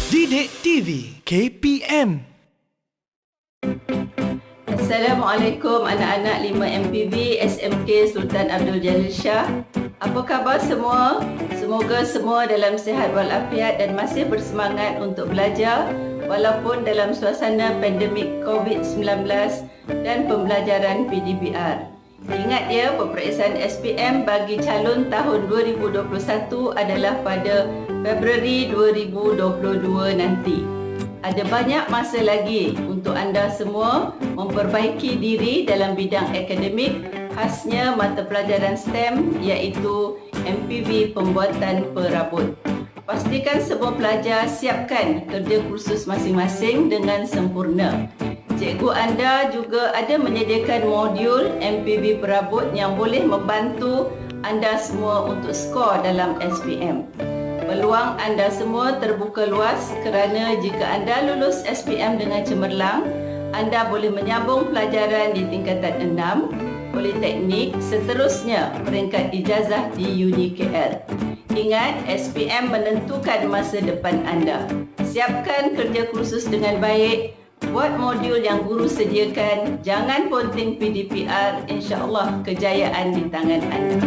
Speaker 11: Didik TV KPM.
Speaker 13: Assalamualaikum anak-anak 5 MPV SMK Sultan Abdul Jalil Shah. Apa khabar semua? Semoga semua dalam sihat walafiat dan masih bersemangat untuk belajar walaupun dalam suasana pandemik COVID-19 dan pembelajaran PDBR. Ingat ya, peperiksaan SPM bagi calon tahun 2021 adalah pada Februari 2022 nanti. Ada banyak masa lagi untuk anda semua memperbaiki diri dalam bidang akademik, khasnya mata pelajaran STEM iaitu MPV pembuatan perabot. Pastikan semua pelajar siapkan kerja kursus masing-masing dengan sempurna. Cikgu anda juga ada menyediakan modul MPV perabot yang boleh membantu anda semua untuk skor dalam SPM. Peluang anda semua terbuka luas kerana jika anda lulus SPM dengan cemerlang, anda boleh menyambung pelajaran di tingkatan 6, politeknik, seterusnya peringkat ijazah di Uni KL. Ingat, SPM menentukan masa depan anda. Siapkan kerja kursus dengan baik, buat modul yang guru sediakan, jangan ponting PDPR, insya-Allah kejayaan di tangan anda.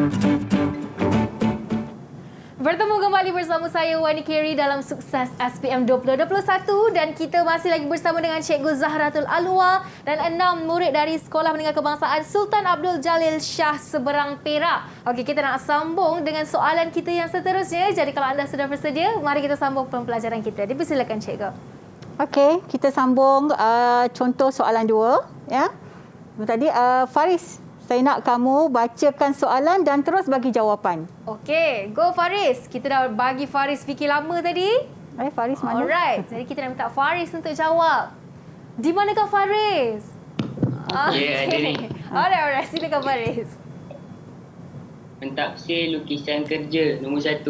Speaker 2: Bertemu kembali bersama saya Wani Carey dalam Sukses SPM 2021 dan kita masih lagi bersama dengan Cikgu Zahratul Alwa dan 6 murid dari Sekolah Menengah Kebangsaan Sultan Abdul Jalil Shah Seberang Perak. Okey, kita nak sambung dengan soalan kita yang seterusnya. Jadi kalau anda sudah bersedia, mari kita sambung pembelajaran kita. Dipersilakan Cikgu.
Speaker 3: Okey, kita sambung contoh soalan 2 ya. Tadi Faris, saya nak kamu bacakan soalan dan terus bagi jawapan.
Speaker 2: Okey, go Faris. Kita dah bagi Faris fikir lama tadi.
Speaker 3: Faris mana?
Speaker 2: Alright, jadi kita nak minta Faris untuk jawab. Di manakah Faris?
Speaker 1: Ya, ada ni.
Speaker 2: Alright, silakan Faris.
Speaker 1: Mentafsir lukisan kerja nombor 1.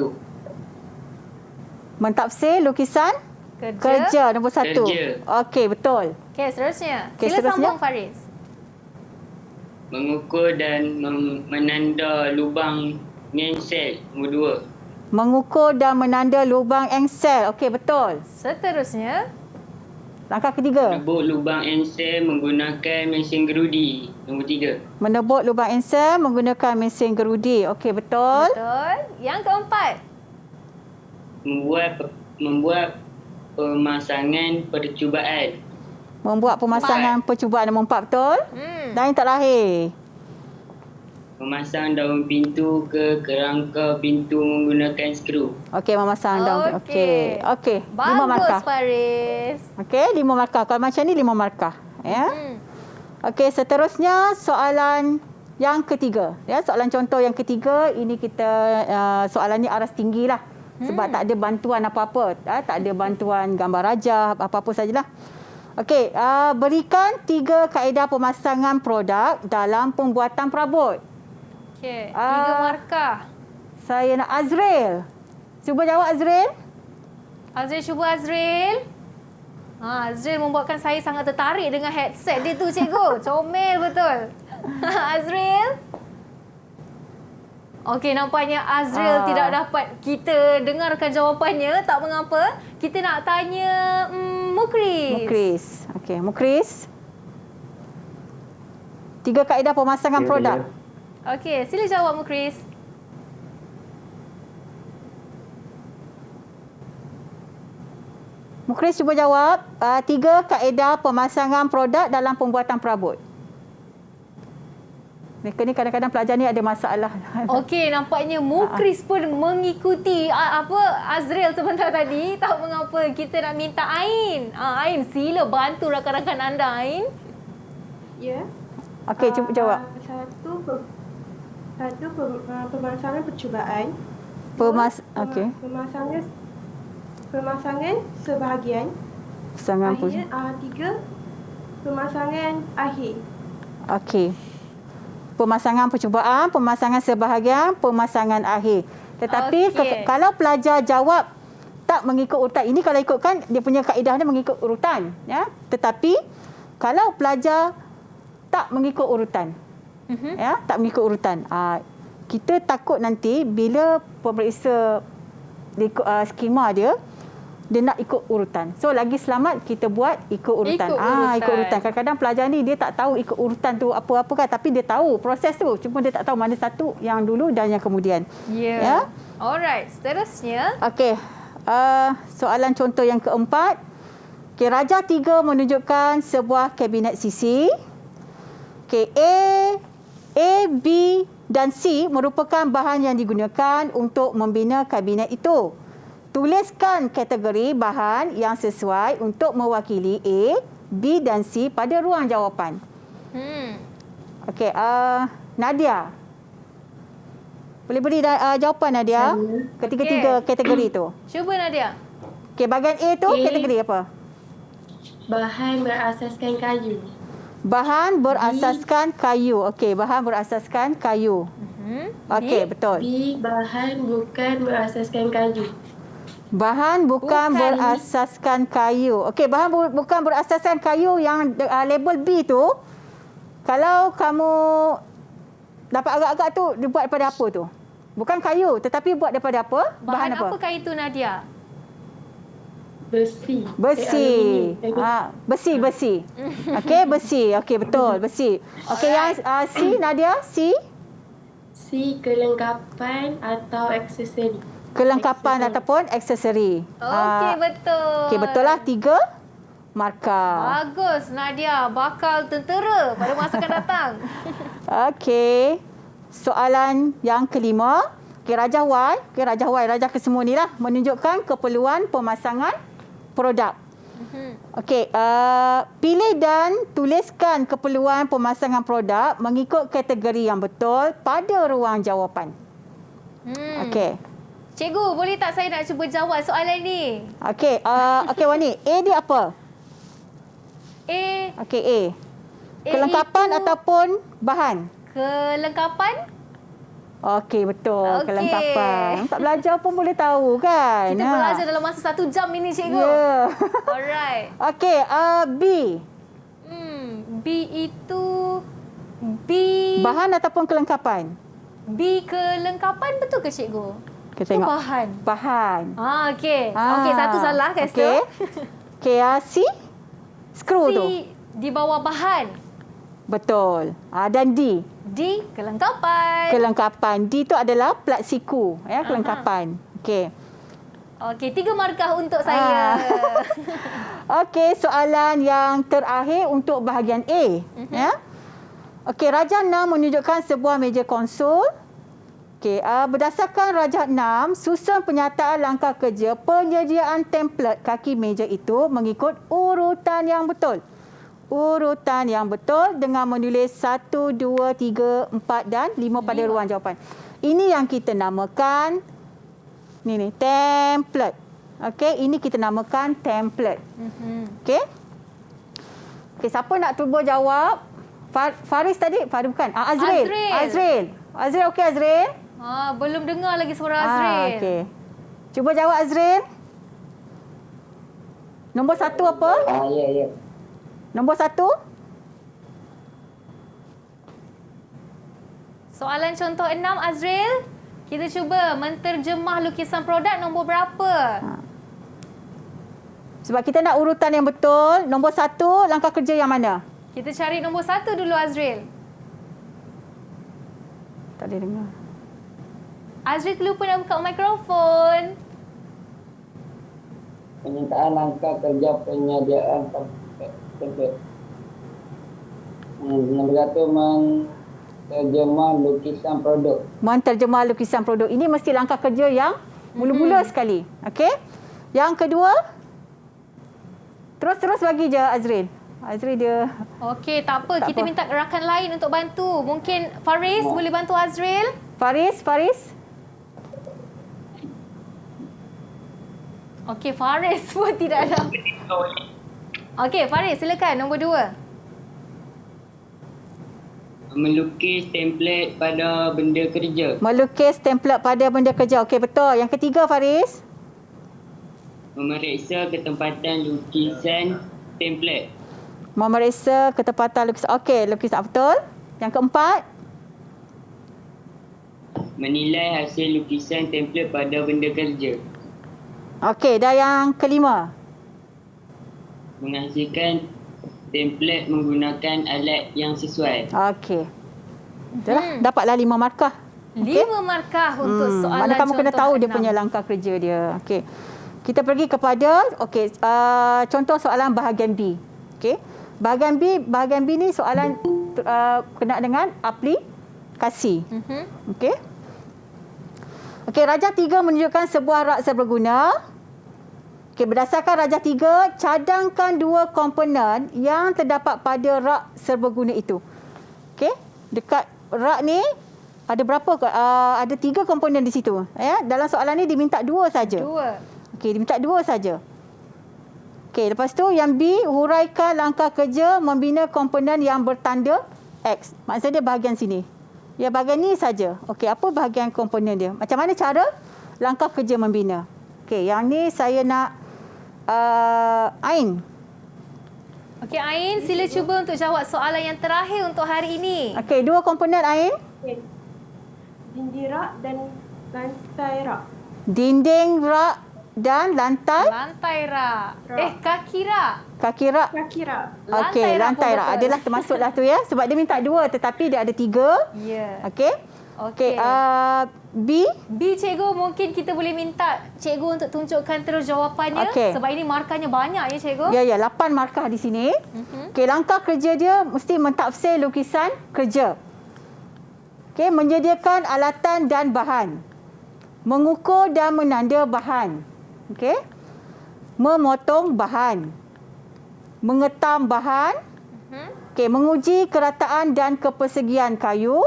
Speaker 3: Mentafsir lukisan kerja nombor 1.
Speaker 1: Kerja.
Speaker 3: Okey, betul.
Speaker 2: Okey, seterusnya.
Speaker 3: Okey,
Speaker 2: Sila
Speaker 3: seterusnya.
Speaker 2: sambung Faris.
Speaker 1: Mengukur dan menanda lubang ngensel nombor 2.
Speaker 3: Mengukur dan menanda lubang engsel. Okey, betul.
Speaker 2: Seterusnya.
Speaker 3: Langkah ketiga.
Speaker 1: Menebuk lubang engsel menggunakan mesin gerudi nombor 3.
Speaker 3: Menebuk lubang engsel menggunakan mesin gerudi. Okey, betul.
Speaker 2: Betul. Yang keempat.
Speaker 1: Membuat pemasangan percubaan.
Speaker 3: Membuat pemasangan percubaan nombor 4, betul. Dan yang terakhir.
Speaker 1: Memasang daun pintu ke kerangka pintu menggunakan skru.
Speaker 3: Okey, memasang daun. Okey. Okey, 5 markah.
Speaker 2: Bagus Faris.
Speaker 3: Okey, 5 markah. Kalau macam ni 5 markah, ya. Okey, seterusnya soalan yang ketiga, ya. Soalan contoh yang ketiga, ini kita soalan ni aras tinggilah. Sebab tak ada bantuan apa-apa, tak ada bantuan gambar rajah, apa-apa sajalah. Okey, berikan 3 kaedah pemasangan produk dalam pembuatan perabot.
Speaker 2: Okey, 3 markah.
Speaker 3: Saya nak Azril. Cuba jawab Azril.
Speaker 2: Azril, cuba Azril. Azril membuatkan saya sangat tertarik dengan headset dia tu, cikgu. Comel betul. Azril. Okey, nampaknya Azril tidak dapat kita dengarkan jawapannya. Tak mengapa. Kita nak tanya Mukris.
Speaker 3: Mukris. Okey, Mukris. 3 kaedah pemasangan produk.
Speaker 2: Okey, sila jawab Mukris.
Speaker 3: Mukris cuba jawab 3 kaedah pemasangan produk dalam pembuatan perabot. Mereka ni kadang-kadang pelajar ni ada masalah.
Speaker 2: Okey, nampaknya Mukris pun mengikuti Azril sebentar tadi. Tak mengapa, kita nak minta Ain. Ain, sila bantu rakan-rakan anda, Ain.
Speaker 7: Ya.
Speaker 3: Okey, cuba jawab.
Speaker 7: Satu pemasangan percubaan.
Speaker 3: Okey.
Speaker 7: Pemasangan sebahagian. Akhirnya 3 pemasangan akhir.
Speaker 3: Okey. Pemasangan percubaan, pemasangan sebahagian, pemasangan akhir. Tetapi kalau pelajar jawab tak mengikut urutan, ini kalau ikutkan dia punya kaedah dia mengikut urutan, ya. Tetapi kalau pelajar tak mengikut urutan, ya, tak mengikut urutan, kita takut nanti bila pemeriksa skema dia nak ikut urutan. So lagi selamat kita buat ikut urutan. Ikut urutan. Kadang-kadang pelajar ni dia tak tahu ikut urutan tu apa-apa kan, tapi dia tahu proses tu. Cuma dia tak tahu mana satu yang dulu dan yang kemudian.
Speaker 2: Ya. Alright, seterusnya.
Speaker 3: Okey. Soalan contoh yang keempat. Okey, Raja 3 menunjukkan sebuah kabinet sisi. Okey, A, B dan C merupakan bahan yang digunakan untuk membina kabinet itu. Tuliskan kategori bahan yang sesuai untuk mewakili A, B dan C pada ruang jawapan. Okey, Nadia. Boleh beri jawapan Nadia? Ketiga-tiga kategori tu.
Speaker 2: Cuba Nadia.
Speaker 3: Okey, bahagian A tu kategori apa?
Speaker 6: Bahan berasaskan kayu.
Speaker 3: Bahan berasaskan kayu. Okey, bahan berasaskan kayu. Okey, betul.
Speaker 6: B. Bahan bukan berasaskan kayu.
Speaker 3: Bahan bukan berasaskan kayu. Okey, bahan bukan berasaskan kayu yang label B tu, kalau kamu dapat agak-agak tu, dibuat daripada apa tu? Bukan kayu, tetapi buat daripada apa?
Speaker 2: Bahan apa kayu tu Nadia?
Speaker 6: Besi.
Speaker 3: Besi. Besi. Okey, besi. Okey, betul, besi. Okey, yang C Nadia, C?
Speaker 6: C. Kelengkapan atau aksesori.
Speaker 3: Kelengkapan ataupun aksesori.
Speaker 2: Okey, betul.
Speaker 3: Okey, betul lah. 3 markah.
Speaker 2: Bagus Nadia, bakal tentera pada masa akan datang.
Speaker 3: Okey. Soalan yang kelima. Okey, Rajah Y. Okey, Rajah Y, Rajah kesemua ni lah. Menunjukkan keperluan pemasangan produk. Okey, pilih dan tuliskan keperluan pemasangan produk mengikut kategori yang betul pada ruang jawapan. Okey.
Speaker 2: Cikgu, boleh tak saya nak cuba jawab soalan ni?
Speaker 3: Okey, okey Wani, A dia apa?
Speaker 2: A.
Speaker 3: Okey, A. Kelengkapan ataupun bahan?
Speaker 2: Kelengkapan.
Speaker 3: Okey, betul.
Speaker 2: Okey.
Speaker 3: Kelengkapan. Tak belajar pun boleh tahu kan?
Speaker 2: Kita belajar dalam masa 1 jam ini, cikgu.
Speaker 3: Ya.
Speaker 2: Alright.
Speaker 3: Okey, B.
Speaker 2: B itu B.
Speaker 3: Bahan ataupun kelengkapan?
Speaker 2: B kelengkapan, betul ke cikgu?
Speaker 3: Kita tengok.
Speaker 2: Bahan.
Speaker 3: Bahan.
Speaker 2: Okey. Okey, satu salah kat situ.
Speaker 3: Okey. Okey, C. Skru
Speaker 2: C
Speaker 3: tu.
Speaker 2: Di bawah bahan.
Speaker 3: Betul. Dan D.
Speaker 2: D kelengkapan.
Speaker 3: Kelengkapan. D tu adalah plat siku, ya, kelengkapan. Okey.
Speaker 2: Okey, 3 markah untuk saya.
Speaker 3: Okey, soalan yang terakhir untuk bahagian A, ya. Okey, Rajah 6 menunjukkan sebuah meja konsul. Okey, berdasarkan Rajah 6, susun penyataan langkah kerja penyediaan template kaki meja itu mengikut urutan yang betul. Urutan yang betul dengan menulis 1, 2, 3, 4 dan 5 pada ruang jawapan. Ini yang kita namakan ni template. Okey, ini kita namakan template. Okey. Okey, siapa nak cuba jawab? Faris tadi? Faris bukan. Azril. Azril okey Azril?
Speaker 2: Belum dengar lagi suara Azril.
Speaker 3: Okey. Cuba jawab Azril. Nombor 1 apa?
Speaker 9: Ya.
Speaker 3: Nombor 1?
Speaker 2: Soalan contoh 6 Azril. Kita cuba menterjemah lukisan produk nombor berapa?
Speaker 3: Sebab kita nak urutan yang betul. Nombor 1, langkah kerja yang mana?
Speaker 2: Kita cari nombor 1 dulu Azril.
Speaker 3: Tak boleh dengar.
Speaker 2: Azril terlupa nak buka mikrofon.
Speaker 9: Penyertaan langkah kerja penyediaan template. Nombor 1, menterjemah lukisan produk.
Speaker 3: Menterjemah lukisan produk. Ini mesti langkah kerja yang mula-mula sekali. Okey. Yang kedua, terus bagi je Azril. Azril dia...
Speaker 2: Okey, tak apa. Kita minta rakan lain untuk bantu. Mungkin Faris boleh bantu Azril?
Speaker 3: Faris.
Speaker 2: Okey, Faris pun tidak ada. Okey, Faris silakan nombor 2.
Speaker 1: Melukis template pada benda kerja.
Speaker 3: Melukis template pada benda kerja. Okey, betul. Yang ketiga, Faris?
Speaker 1: Memeriksa ketempatan lukisan template.
Speaker 3: Memeriksa ketempatan lukisan. Okey, lukisan betul. Yang keempat?
Speaker 1: Menilai hasil lukisan template pada benda kerja.
Speaker 3: Okey, dan yang kelima?
Speaker 1: Menghasilkan template menggunakan alat yang sesuai.
Speaker 3: Okey. Itulah, dapatlah 5 markah.
Speaker 2: 5 markah untuk soalan
Speaker 3: mana kamu kena tahu
Speaker 2: 6.
Speaker 3: dia punya langkah kerja dia. Okey. Kita pergi kepada contoh soalan bahagian B. Okey. Bahagian B ni soalan kena dengan aplikasi. Okey. Okey, Rajah 3 menunjukkan sebuah rak serbaguna. Okey, berdasarkan Rajah 3, cadangkan 2 komponen yang terdapat pada rak serbaguna itu. Okey, dekat rak ni ada berapa? Ada 3 komponen di situ. Ya, dalam soalan ni diminta 2 saja.
Speaker 2: 2.
Speaker 3: Okey, diminta 2 saja. Okey, lepas tu yang B, huraikan langkah kerja membina komponen yang bertanda X. Maksudnya dia bahagian sini. Ya, bahagian ni saja. Okey, apa bahagian komponen dia? Macam mana cara langkah kerja membina? Okey, yang ni saya nak Ain.
Speaker 2: Okey, Ain, sila cuba untuk jawab soalan yang terakhir untuk hari ini.
Speaker 3: Okey, 2 komponen Ain.
Speaker 7: Dinding rak dan lantai rak.
Speaker 3: Dinding rak dan lantai
Speaker 2: rak. Kaki rak.
Speaker 3: Kaki rak.
Speaker 7: Kaki rak.
Speaker 3: Okey, lantai rak adalah termasuklah tu ya. Sebab dia minta 2 tetapi dia ada 3.
Speaker 2: Ya.
Speaker 3: Okey. Okey, B.
Speaker 2: B, cikgu, mungkin kita boleh minta cikgu untuk tunjukkan terus jawapannya. Sebab ini markahnya banyak ya, cikgu.
Speaker 3: Ya, 8 markah di sini. Okey, langkah kerja dia mesti mentafsir lukisan kerja. Okey, menyediakan alatan dan bahan. Mengukur dan menanda bahan. Okey. Memotong bahan. Mengetam bahan. Okey, menguji kerataan dan kepersegian kayu.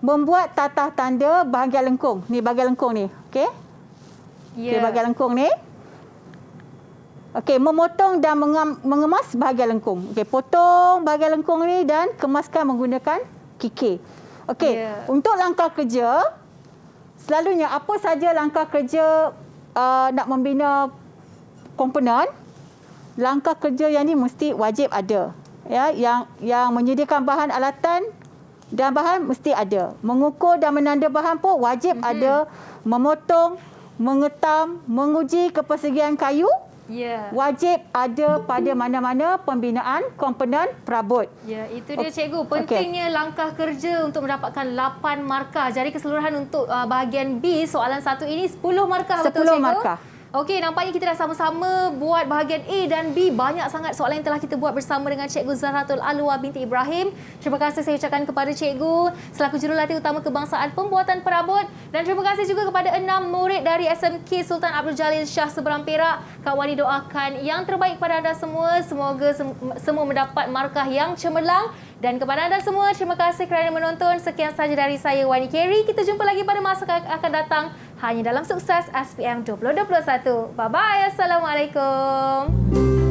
Speaker 3: Membuat tatah tanda bahagian lengkung. Ni bahagian lengkung ni. Okey. Okey, bahagian lengkung ni. Okey, memotong dan mengemas bahagian lengkung. Okey, potong bahagian lengkung ni dan kemaskan menggunakan kikir. Okey, untuk langkah kerja, selalunya apa saja langkah kerja nak membina komponen, langkah kerja yang ni mesti wajib ada. Ya, yang menyediakan bahan alatan dan bahan mesti ada. Mengukur dan menanda bahan pun wajib ada. Memotong, mengetam, menguji kepersegian kayu, wajib ada pada mana-mana pembinaan komponen perabot.
Speaker 2: Ya, itu dia cikgu. Pentingnya langkah kerja untuk mendapatkan 8 markah. Jadi keseluruhan untuk bahagian B soalan 1 ini 10 markah, betul cikgu?
Speaker 3: 10 markah.
Speaker 2: Okey, nampaknya kita dah sama-sama buat bahagian A dan B. Banyak sangat soalan yang telah kita buat bersama dengan Cikgu Zahratul Alwa binti Ibrahim. Terima kasih saya ucapkan kepada cikgu selaku jurulatih utama kebangsaan pembuatan perabot, dan terima kasih juga kepada 6 murid dari SMK Sultan Abdul Jalil Shah Seberang Perak. Kak Wani doakan yang terbaik kepada anda semua. Semoga semua mendapat markah yang cemerlang. Dan kepada anda semua, terima kasih kerana menonton. Sekian sahaja dari saya, Wani Carey. Kita jumpa lagi pada masa akan datang hanya dalam Sukses SPM 2021. Bye-bye. Assalamualaikum.